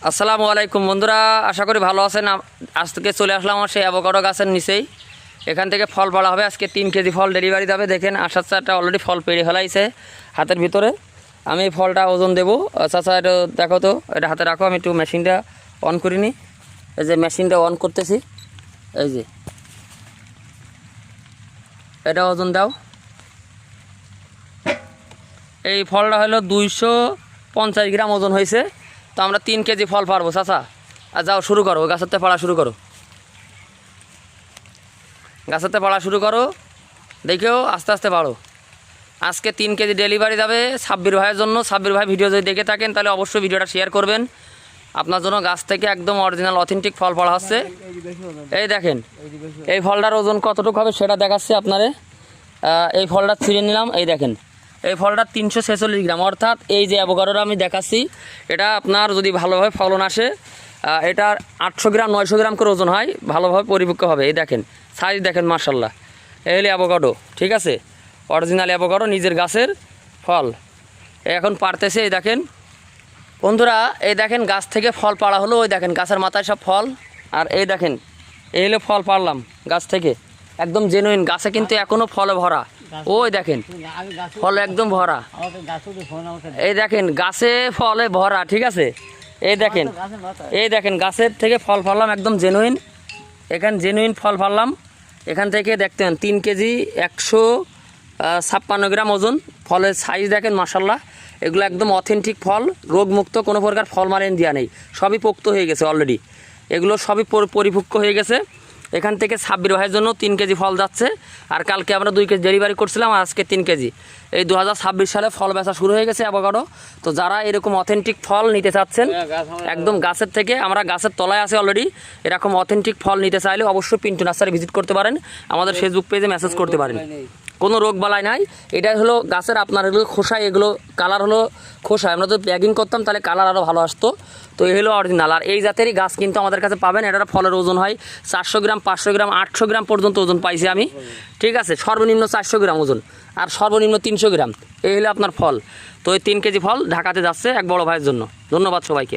আসসালামু আলাইকুম বন্ধুরা, আশা করি ভালো আছেন। আজকে চলে আসলাম আমার সেই অ্যাভোকাডো গাছের নিচেই। এখান থেকে ফল পাড়া হবে। আজকে 3 কেজি ফল ডেলিভারি যাবে। দেখেন আসার চারটা অলরেডি ফল পেড়ে ফেলাইছে হাতের ভিতরে। আমি এই ফলটা ওজন দেবো। চাচা এটা দেখো তো, এটা হাতে রাখো, আমি একটু মেশিনটা অন করিনি। এই যে মেশিনটা অন করতেছি, এই যে এটা ওজন দাও। এই ফলটা হলো 250 গ্রাম ওজন হয়েছে। তো আমরা 3 কেজি ফল পারবো চাচা। আর যাও শুরু করো, গাছেতে পাড়া শুরু করো, গাছেতে পাড়া শুরু করো। দেখেও আস্তে আস্তে পারো। আজকে 3 কেজি ডেলিভারি যাবে সাব্বির ভাইয়ের জন্য। সাব্বির ভাই ভিডিও যদি দেখে থাকেন তাহলে অবশ্যই ভিডিওটা শেয়ার করবেন। আপনার জন্য গাছ থেকে একদম অরিজিনাল অথেন্টিক ফল পাড়া হচ্ছে। এই দেখেন এই ফলটার ওজন কতটুকু হবে সেটা দেখাচ্ছি আপনারে। এই ফলটা ছিঁড়ে নিলাম। এই দেখেন এই ফলটা 346 গ্রাম, অর্থাৎ এই যে অ্যাভোকাডোটা আমি দেখাচ্ছি এটা আপনার যদি ভালোভাবে ফলন আসে এটার 800 গ্রাম 900 গ্রাম করে ওজন হয়, ভালোভাবে পরিপক্ক হবে। এই দেখেন সাইজ দেখেন, মার্শাল্লাহ। এই হলো অ্যাভোকাডো, ঠিক আছে, অরিজিনাল অ্যাভোকাডো, নিজের গাছের ফল। এখন পারতেছে। এই দেখেন বন্ধুরা, এই দেখেন গাছ থেকে ফল পাড়া হলো। ওই দেখেন গাছের মাথায় সব ফল। আর এই দেখেন এই হলো ফল পাড়লাম গাছ থেকে, একদম জেনুইন। গাছে কিন্তু এখনও ফলে ভরা। ওই দেখেন ফল একদম ভরা। এই দেখেন গাছে ফলে ভরা, ঠিক আছে। এই দেখেন এই দেখেন গাছের থেকে ফল ফাললাম একদম জেনুইন। এখানে জেনুইন ফল ফাললাম। এখান থেকে দেখতেন 3 কেজি 156 গ্রাম ওজন। ফলের সাইজ দেখেন মাশাল্লাহ। এগুলো একদম অথেন্টিক ফল, রোগমুক্ত, কোনো প্রকার ফল মারেন দেওয়া নেই। সবই পোক্ত হয়ে গেছে অলরেডি, এগুলো সবই পরিপক্ক হয়ে গেছে। এখান থেকে সাব্বির ভাইয়ের জন্য 3 কেজি ফল যাচ্ছে। আর কালকে আমরা 2 কেজি ডেলিভারি করছিলাম, আর আজকে 3 কেজি। এই 2026 সালে ফল বেচা শুরু হয়ে গেছে অ্যাভোকাডো। তো যারা এরকম অথেন্টিক ফল নিতে চাচ্ছেন একদম গাছের থেকে, আমরা গাছের তলায় আছে অলরেডি, এরকম অথেন্টিক ফল নিতে চাইলে অবশ্যই পিন্টু নার্সারি ভিজিট করতে পারেন। আমাদের ফেসবুক পেজে মেসেজ করতে পারেন। কোনো রোগ বালাই নাই। এটাই হলো গাছের আপনার এগুলো খোসায়, এগুলো কালার হলো খোসায়। আমরা যদি প্যাকিং করতাম তাহলে কালার আরও ভালো আসতো। তো এই হলো অরিজিনাল। আর এই জাতেরই গাছ কিন্তু আমাদের কাছে পাবেন। এটার ফলের ওজন হয় 400 গ্রাম 500 গ্রাম 800 গ্রাম পর্যন্ত ওজন পাইছি আমি, ঠিক আছে। সর্বনিম্ন 400 গ্রাম ওজন আর সর্বনিম্ন 300 গ্রাম। এই হলো আপনার ফল। তো এই 3 কেজি ফল ঢাকাতে যাচ্ছে এক বড় ভাইয়ের জন্য। ধন্যবাদ সবাইকে।